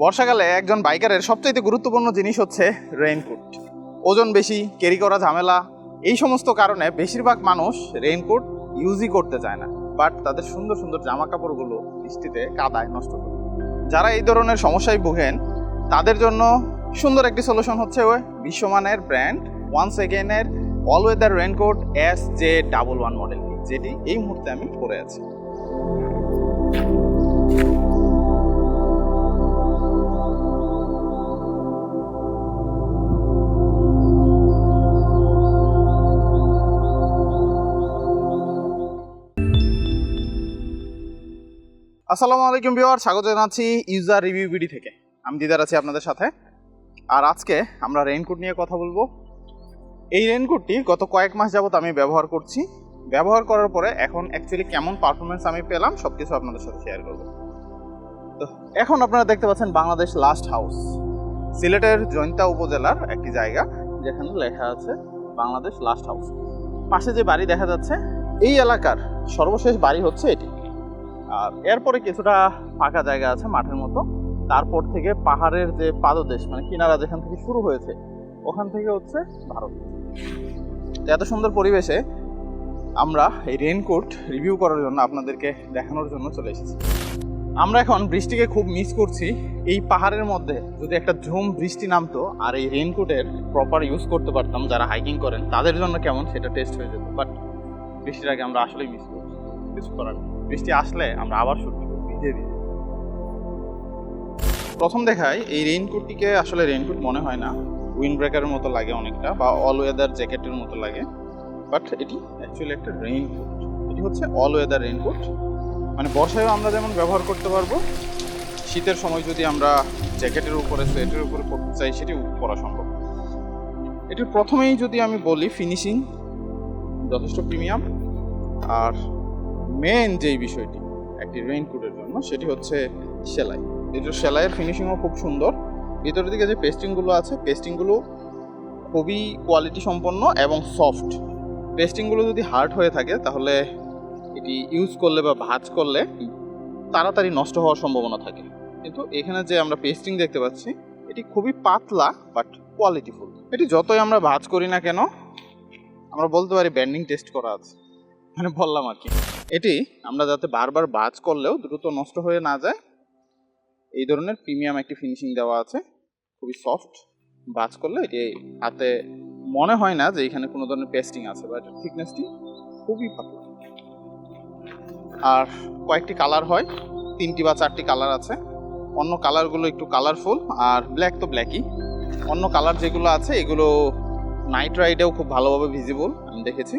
বর্ষাকালে একজন বাইকারের সবচাইতে গুরুত্বপূর্ণ জিনিস হচ্ছে রেইনকোট। ওজন বেশি, ক্যারি করা ঝামেলা, এই সমস্ত কারণে বেশিরভাগ মানুষ রেইনকোট ইউজই করতে চায় না, বাট তাদের সুন্দর সুন্দর জামা কাপড়গুলো বৃষ্টিতে কাদায় নষ্ট করে। যারা এই ধরনের সমস্যায় ভোগেন তাদের জন্য সুন্দর একটি সলিউশন হচ্ছে বিশ্বমানের ব্র্যান্ড ওয়ান্স এগেইনের all weather raincoat SJ11 model, যেটি এই মুহূর্তে আমি পরে আছি। আসসালামু আলাইকুম ভিউয়ার, স্বাগত জানাচ্ছি ইউজার রিভিউ ভিডিও থেকে। আমি দিদার আছি আপনাদের সাথে। আর আজকে আমরা রেইনকোট নিয়ে কথা বলবো। এই রেইনকোটটি গত কয়েক মাস যাবত আমি ব্যবহার করছি। ব্যবহার করার পরে এখন অ্যাকচুয়ালি কেমন পারফরমেন্স আমি পেলাম সব কিছু আপনাদের সাথে শেয়ার করব। তো এখন আপনারা দেখতে পাচ্ছেন বাংলাদেশ লাস্ট হাউস, সিলেটের জৈন্তা উপজেলার একটি জায়গা যেখানে লেখা আছে বাংলাদেশ লাস্ট হাউস। পাশে যে বাড়ি দেখা যাচ্ছে এই এলাকার সর্বশেষ বাড়ি হচ্ছে এটি। আর এরপরে কিছুটা ফাঁকা জায়গা আছে মাঠের মতো, তারপর থেকে পাহাড়ের যে পাদদেশ মানে কিনারা যেখান থেকে শুরু হয়েছে ওখান থেকে হচ্ছে ভারত। এত সুন্দর পরিবেশে আমরা এই রেইনকোট রিভিউ করার জন্য আপনাদেরকে দেখানোর জন্য চলে এসেছি। আমরা এখন বৃষ্টিকে খুব মিস করছি। এই পাহাড়ের মধ্যে যদি একটা ঝুম বৃষ্টি নামতো আর এই রেইনকোটের প্রপার ইউজ করতে পারতাম, যারা হাইকিং করেন তাদের জন্য কেমন সেটা টেস্ট হয়ে যেত। বাট বৃষ্টির আগে আমরা আসলেই মিস করছি, কিছু করার নেই। বৃষ্টি আসলে আমরা আবার শুরু করব ভিজে ভিজে। প্রথম দেখায় এই রেইনকোটটিকে আসলে রেইনকোট মনে হয় না, উইন্ড ব্রেকারের মতো লাগে অনেকটা, বা অল ওয়েদার জ্যাকেটের মতো লাগে। বাট এটি অ্যাকচুয়ালি একটা রেইনকোট। এটি হচ্ছে অল ওয়েদার রেইনকোট, মানে বর্ষায়ও আমরা যেমন ব্যবহার করতে পারবো, শীতের সময় যদি আমরা জ্যাকেটের উপরে সোয়েটারের উপরে পরতে চাই সেটি করা সম্ভব। এটির প্রথমেই যদি আমি বলি, ফিনিশিং যথেষ্ট প্রিমিয়াম। আর মেন যেই বিষয়টি একটি রেইনকোটের জন্য সেটি হচ্ছে সেলাই। এটির সেলাইয়ের ফিনিশিংও খুব সুন্দর। ভিতরের দিকে যে পেস্টিংগুলো আছে পেস্টিংগুলো খুবই কোয়ালিটি সম্পন্ন এবং সফট। পেস্টিংগুলো যদি হার্ড হয়ে থাকে তাহলে এটি ইউজ করলে বা ভাঁজ করলে তাড়াতাড়ি নষ্ট হওয়ার সম্ভাবনা থাকে, কিন্তু এখানে যে আমরা পেস্টিং দেখতে পাচ্ছি এটি খুবই পাতলা বাট কোয়ালিটিফুল। এটি যতই আমরা ভাঁজ করি না কেন আমরা বলতে পারি ব্যান্ডিং টেস্ট করা আছে, মানে বললাম আর কি। এটি আমরা যাতে বারবার ভাঁজ করলেও দ্রুত নষ্ট হয়ে না যায় এই ধরনের প্রিমিয়াম একটি ফিনিশিং দেওয়া আছে। খুবই সফট, ভাঁজ করলে এটি হাতে মনে হয় না যে এখানে কোনো ধরনের পেস্টিং আছে, বা এটার থিকনেসটি খুবই পাতলা। আর কয়েকটি কালার হয়, 3টি বা 4টি কালার আছে। অন্য কালারগুলো একটু কালারফুল, আর ব্ল্যাক তো ব্ল্যাকই। অন্য কালার যেগুলো আছে এগুলো নাইট রাইডেও খুব ভালোভাবে ভিজিবল আমি দেখেছি,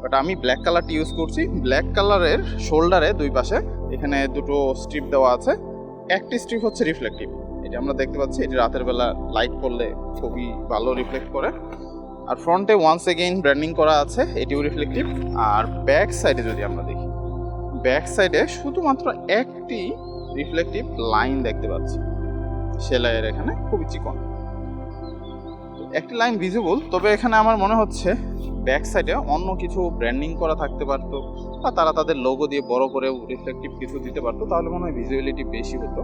বাট আমি ব্ল্যাক কালারটি ইউজ করছি। ব্ল্যাক কালারের শোল্ডারে দুই পাশে এখানে দুটো স্ট্রিপ দেওয়া আছে। একটি স্ট্রিপ হচ্ছে রিফ্লেক্টিভ, এটি আমরা দেখতে পাচ্ছি এটি রাতের বেলা লাইট পড়লে খুবই ভালো রিফ্লেক্ট করে। আর ফ্রন্টে ওয়ান্স এগেইন ব্র্যান্ডিং করা আছে, এটিও রিফ্লেক্টিভ। আর ব্যাক সাইডে যদি আমরা দেখি, ব্যাক সাইডে শুধুমাত্র একটি রিফ্লেক্টিভ লাইন দেখতে পাচ্ছি সেলাইয়ের, এখানে খুবই চিকন একটি লাইন ভিজিবল। তবে এখানে আমার মনে হচ্ছে ব্যাক সাইডে অন্য কিছু ব্র্যান্ডিং করা থাকতে পারতো, বা তারা তাদের লোগো দিয়ে বড় করে রিফ্লেক্টিভ কিছু দিতে পারতো, তাহলে মনে হয় ভিজুয়ালিটি বেশি হতো।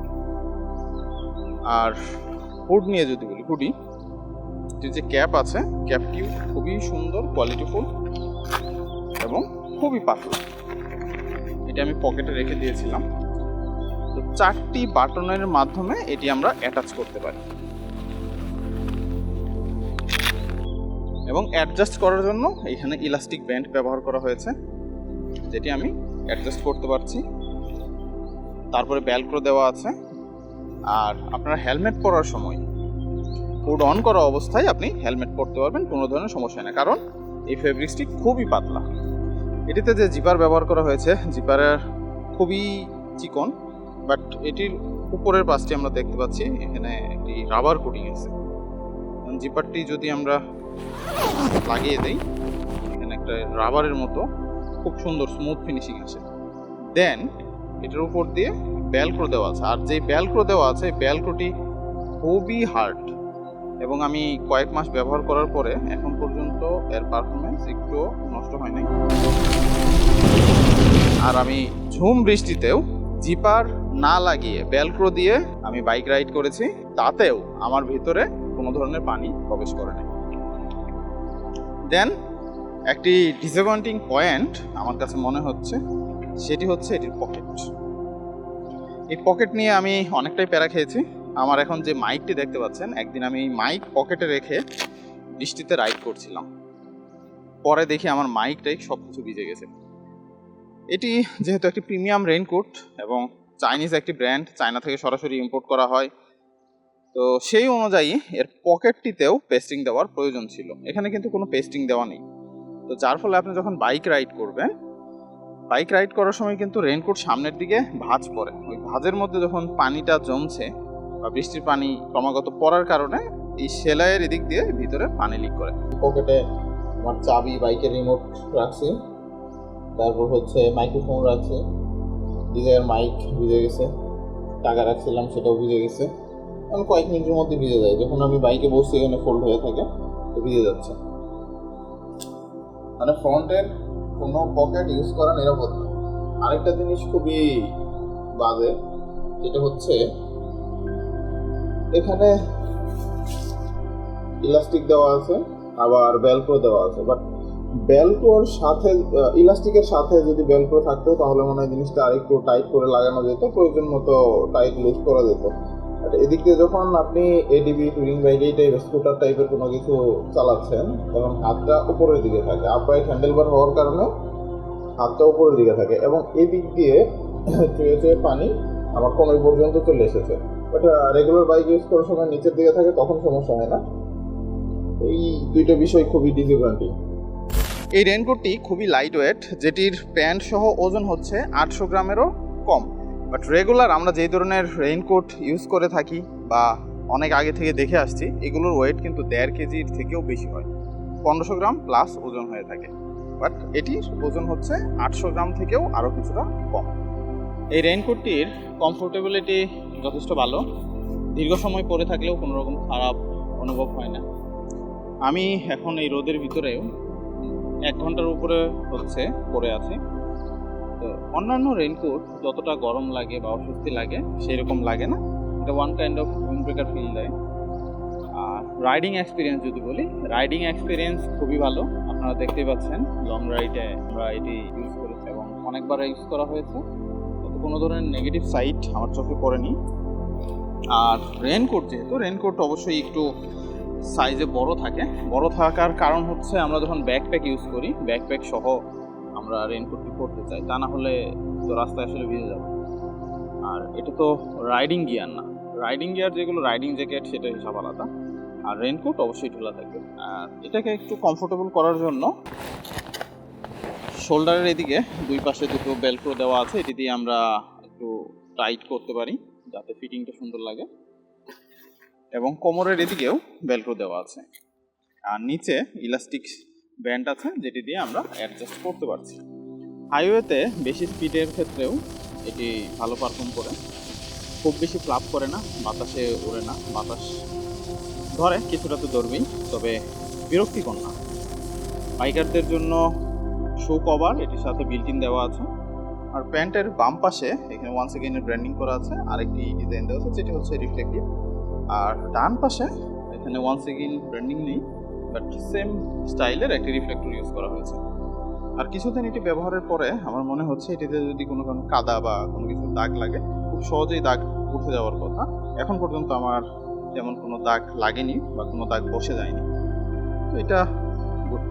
আর হুড নিয়ে যদি বলি, হুডি যে ক্যাপ আছে ক্যাপটি খুবই সুন্দর, কোয়ালিটিফুল এবং খুবই পাতলা। এটা আমি পকেটে রেখে দিয়েছিলাম। তো 4টি বাটনের মাধ্যমে এটি আমরা অ্যাটাচ করতে পারি, এবং অ্যাডজাস্ট করার জন্য এখানে ইলাস্টিক ব্যান্ড ব্যবহার করা হয়েছে, যেটি আমি অ্যাডজাস্ট করতে পারছি। তারপরে ভেলক্রো দেওয়া আছে। আর আপনারা হেলমেট পরার সময় হুড অন করা অবস্থায় আপনি হেলমেট পরতে পারবেন, কোনো ধরনের সমস্যা নেই, কারণ এই ফেব্রিক্সটি খুবই পাতলা। এটিতে যে জিপার ব্যবহার করা হয়েছে জিপারের খুবই চিকন, বাট এটির উপরের পাশটি আমরা দেখতে পাচ্ছি এখানে একটি রাবার কোটিং আছে। জিপারটি যদি আমরা লাগিয়ে দেই এখানে একটা রাবারের মতো খুব সুন্দর স্মুথ ফিনিশিং আসে। দেন এটার উপর দিয়ে ভেলক্রো দেওয়া আছে, আর যে ভেলক্রো দেওয়া আছে ভেলক্রোটি খুবই হার্ড, এবং আমি কয়েক মাস ব্যবহার করার পরে এখন পর্যন্ত এর পারফরমেন্স একটু নষ্ট হয় নাই। আর আমি ঝুম বৃষ্টিতেও জিপার না লাগিয়ে ভেলক্রো দিয়ে আমি বাইক রাইড করেছি, তাতেও আমার ভিতরে কোনো ধরনের পানি প্রবেশ করে না। দেন একটি ডিসঅ্যাপয়েন্টিং পয়েন্ট আমার কাছে মনে হচ্ছে, সেটি হচ্ছে এটির পকেট। এই পকেট নিয়ে আমি অনেকটাই প্যারা খেয়েছি। আমার এখন যে মাইকটি দেখতে পাচ্ছেন, একদিন আমি মাইক পকেটে রেখে বৃষ্টিতে রাইড করছিলাম, পরে দেখি আমার মাইকটাই সব কিছু ভিজে গেছে। এটি যেহেতু একটি প্রিমিয়াম রেইনকোট এবং চাইনিজ একটি ব্র্যান্ড, চায়না থেকে সরাসরি ইম্পোর্ট করা হয়, তো সেই অনুযায়ী এর পকেটটিতেও পেস্টিং দেওয়ার প্রয়োজন ছিল। এখানে কিন্তু কোনো পেস্টিং দেওয়া নেই। তো যার ফলে আপনি যখন বাইক রাইড করবেন, বাইক রাইড করার সময় কিন্তু রেইনকোট সামনের দিকে ভাঁজ পড়ে। ওই ভাঁজের মধ্যে যখন পানিটা জমছে বা বৃষ্টির পানি ক্রমাগত পড়ার কারণে এই সেলাইয়ের এদিক দিয়ে ভিতরে পানি লিক করে। পকেটে আমার চাবি, বাইকের রিমোট রাখছি, তারপর হচ্ছে মাইক্রোফোন রাখছি, ডিজাইনের মাইক ভিজে গেছে, টাকা রাখছিলাম সেটাও ভিজে গেছে। আমি কয়েক মিনিটের মধ্যে ভিজে যায়, যখন আমি বাইকে বসছি এখানে ফোল্ড হয়ে থাকে তো ভিজে যাচ্ছে। মানে ফ্রন্টের কোনো পকেট ইউজ করা নিরাপদ না। আরেকটা জিনিস খুবই বাজে, যেটা হচ্ছে এখানে ইলাস্টিক দেওয়া আছে, আবার ভেলক্রো দেওয়া আছে, বাট ভেলক্রোর সাথে, ইলাস্টিকের সাথে যদি ভেলক্রো থাকতো তাহলে মনে হয় জিনিসটা আরেকটু টাইট করে লাগানো যেত, প্রয়োজন মতো টাইট লুজ করা যেত। এদিক দিয়ে যখন আপনি এডিবি, টুরিং বাইক, এই টাইপের স্কুটার টাইপের কোনো কিছু চালাচ্ছেন, তখন হাতটা উপরের দিকে থাকে, আপরাইট হ্যান্ডেলবার হওয়ার কারণে হাতটা উপরের দিকে থাকে, এবং এদিক দিয়ে চুয়ে চুয়ে পানি আমার কোমর পর্যন্ত চলে এসেছে। বাট রেগুলার বাইক ইউজ করার সময় নিচের দিকে থাকে, তখন সমস্যা হয় না। এই দুইটা বিষয় খুবই ডিসঅ্যাডভান্টেজ। এই রেইনকোটটি খুবই লাইট ওয়েট, যেটির প্যান্ট সহ ওজন হচ্ছে 800 গ্রামেরও কম। বাট রেগুলার আমরা যেই ধরনের রেইনকোট ইউজ করে থাকি বা অনেক আগে থেকে দেখে আসছি, এগুলোর ওয়েট কিন্তু 1.5 কেজির থেকেও বেশি হয়, 1500 গ্রাম প্লাস ওজন হয়ে থাকে। বাট এটির ওজন হচ্ছে 800 গ্রাম থেকেও আরও কিছুটা কম। এই রেইনকোটটির কমফোর্টেবিলিটি যথেষ্ট ভালো, দীর্ঘ সময় পরে থাকলেও কোনো রকম খারাপ অনুভব হয় না। আমি এখন এই রোদের ভিতরেও 1 ঘন্টার উপরে হচ্ছে পরে আছি। তো অন্যান্য রেইনকোট যতটা গরম লাগে বা অস্বস্তি লাগে সেই রকম লাগে না, এটা one kind of wind breaker feel দেয়। আর রাইডিং এক্সপিরিয়েন্স যদি বলি, রাইডিং এক্সপিরিয়েন্স খুবই ভালো। আপনারা দেখতেই পাচ্ছেন লং রাইডে আমরা এটি ইউজ করেছি এবং অনেকবার ইউজ করা হয়েছে, তো কোনো ধরনের নেগেটিভ সাইড আমার চোখে পড়েনি। আর রেইনকোট, যেহেতু রেইনকোট অবশ্যই একটু সাইজে বড় থাকে, বড় থাকার কারণ হচ্ছে আমরা যখন ব্যাকপ্যাক ইউজ করি, ব্যাকপ্যাক সহ আমরা রেইনকোটটি পরতে চাই, তা না হলে তো রাস্তায় আসলে ভিজে যাবে। আর এটা তো রাইডিং গিয়ার না, রাইডিং গিয়ার যেগুলো রাইডিং জ্যাকেট সেটা হিসাব আলাদা, আর রেইনকোট অবশ্যই ঢোলা থাকবে। আর এটাকে একটু কমফোর্টেবল করার জন্য শোল্ডারের এদিকে দুই পাশে দুটো ভেলক্রো দেওয়া আছে, এটি দিয়ে আমরা একটু টাইট করতে পারি যাতে ফিটিংটা সুন্দর লাগে, এবং কোমরের এদিকেও ভেলক্রো দেওয়া আছে। আর নিচে ইলাস্টিক ব্যান্ড আছে, যেটি দিয়ে আমরা অ্যাডজাস্ট করতে পারছি। হাইওয়েতে বেশি স্পিডের ক্ষেত্রেও এটি ভালো পারফর্ম করে, খুব বেশি ফ্লাপ করে না, বাতাসে ওড়ে না, বাতাস ধরে কিছুটা তো ধরবেই, তবে বিরক্তিকর না। বাইকারদের জন্য শো কভার এটির সাথে বিল্ট ইন দেওয়া আছে। আর প্যান্টের বাম পাশে এখানে ওয়ান্স এগেইনের ব্র্যান্ডিং করা আছে, আরেকটি ডিজাইন দেওয়া আছে যেটি হচ্ছে রিফ্লেক্টিভ। আর ডান পাশে এখানে ওয়ান্স এগেইন ব্র্যান্ডিং নেই, বাট সেম স্টাইলের একটি রিফ্লেক্টর ইউজ করা হয়েছে। আর কিছুদিন এটি ব্যবহারের পরে আমার মনে হচ্ছে এটিতে যদি কোনো কাদা বা কোনো কিছু দাগ লাগে, খুব সহজেই দাগ উঠে যাওয়ার কথা। এখন পর্যন্ত আমার তেমন কোনো দাগ লাগেনি বা কোনো দাগ বসে যায়নি, তো এটা গুড।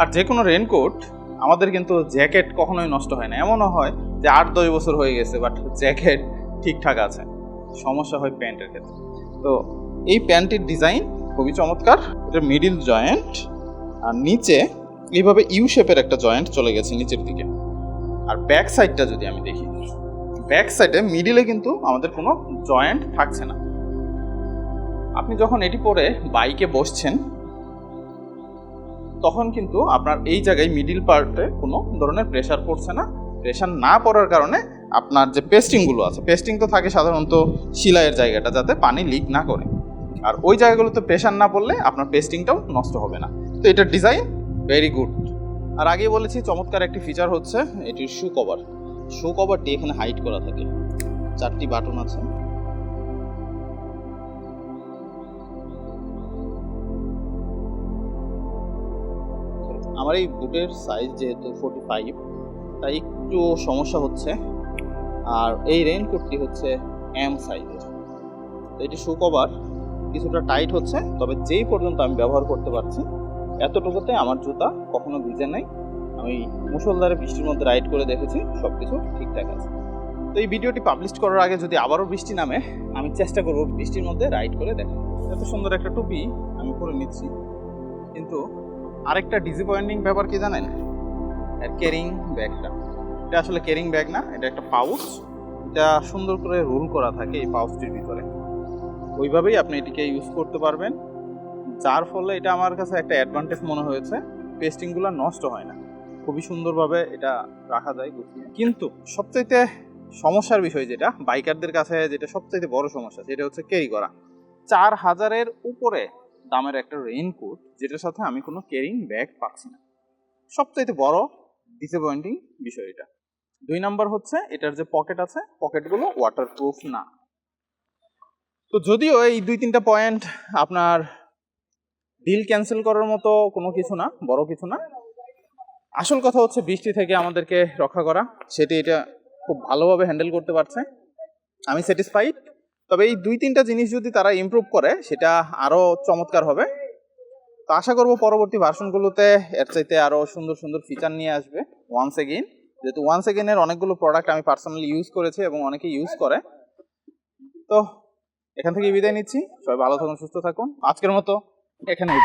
আর যে কোনো রেইনকোট, আমাদের কিন্তু জ্যাকেট কখনোই নষ্ট হয় না। এমনও হয় যে 8-10 বছর হয়ে গেছে বাট জ্যাকেট ঠিকঠাক আছে, সমস্যা হয় প্যান্টের ক্ষেত্রে। তো এই প্যান্টের ডিজাইন খুবই চমৎকার, এটা মিডিল জয়েন্ট, আর নিচে এইভাবে ইউ শেপের একটা জয়েন্ট চলে গেছে নিচের দিকে। আর ব্যাক সাইডটা যদি আমি দেখি, ব্যাক সাইডে মিডিলে কিন্তু আমাদের কোনো জয়েন্ট থাকছে না। আপনি যখন এটি পরে বাইকে বসছেন তখন কিন্তু আপনার এই জায়গায় মিডিল পার্টে কোনো ধরনের প্রেসার পড়ছে না। প্রেসার না পড়ার কারণে আপনার যে পেস্টিংগুলো আছে, পেস্টিং তো থাকে সাধারণত সেলাইয়ের জায়গাটা, যাতে পানি লিক না করে, আর ওই জায়গাগুলোতে প্রেসার না পড়লে আপনার পেস্টিংটাও নষ্ট হবে না। তো এটার ডিজাইন ভেরি গুড। আর আগেই বলেছি চমৎকার একটি ফিচার হচ্ছে এটির শু কভার। শো কভারটি এখানে হাইড করা থাকে, 4টি বাটন আছে। আমার এই বুটের সাইজ যেহেতু 45, তাই একটু সমস্যা হচ্ছে। আর এই রেইনকোটটি হচ্ছে এম সাইজের, তো এটি শো কভার কিছুটা টাইট হচ্ছে, তবে যেই পর্যন্ত আমি ব্যবহার করতে পারছি এতটুকুতে আমার জুতা কখনো ভিজে নাই। আমি মুষলধারে বৃষ্টির মধ্যে রাইড করে দেখেছি, সব কিছু ঠিকঠাক আছে। তো এই ভিডিওটি পাবলিশ করার আগে যদি আবারও বৃষ্টি নামে, আমি চেষ্টা করব বৃষ্টির মধ্যে রাইড করে দেখা। এত সুন্দর একটা টুপি আমি পরে নিচ্ছি, কিন্তু আরেকটা ডিসঅ্যাপয়েন্টিং ব্যাপার কি জানেন, এর ক্যারিং ব্যাগটা। এটা আসলে ক্যারিং ব্যাগ না, এটা একটা পাউচ। এটা সুন্দর করে রোল করা থাকে এই পাউচটির ভিতরে, ওইভাবেই আপনি এটিকে ইউজ করতে পারবেন, যার ফলে এটা আমার কাছে একটা অ্যাডভান্টেজ মনে হয়েছে। পেস্টিংগুলো নষ্ট হয় না, খুবই সুন্দরভাবে এটা রাখা যায় গুছিয়ে। কিন্তু সবচাইতে সমস্যার বিষয় যেটা বাইকারদের কাছে, যেটা সবচাইতে বড় সমস্যা, সেটা হচ্ছে ক্যারি করা। 4000-এর উপরে দামের একটা রেইনকোট, যেটার সাথে আমি কোনো ক্যারিং ব্যাগ পাচ্ছি না। সবচাইতে বড় ডিসঅ্যাপয়েন্টিং বিষয় এটা। 2 নাম্বার হচ্ছে এটার যে পকেট আছে, পকেটগুলো ওয়াটারপ্রুফ না। তো যদিও এই 2-3টা পয়েন্ট আপনার ডিল ক্যান্সেল করার মতো কোনো কিছু না, বড় কিছু না। আসল কথা হচ্ছে বৃষ্টি থেকে আমাদেরকে রক্ষা করা, সেটি এটা খুব ভালোভাবে হ্যান্ডেল করতে পারছে। আমি স্যাটিসফাইড। তবে এই 2-3টা জিনিস যদি তারা ইমপ্রুভ করে, সেটা আরও চমৎকার হবে। তো আশা করব পরবর্তী ভার্সনগুলোতে এর চাইতে আরও সুন্দর সুন্দর ফিচার নিয়ে আসবে। ওয়ান্স এগেইন, যেহেতু ওয়ান্স এগেইনের অনেকগুলো প্রোডাক্ট আমি পার্সোনালি ইউজ করেছি এবং অনেকে ইউজ করে। তো এখান থেকে বিদায় নিচ্ছি। সবাই ভালো থাকুন, সুস্থ থাকুন। আজকের মতো এখানেই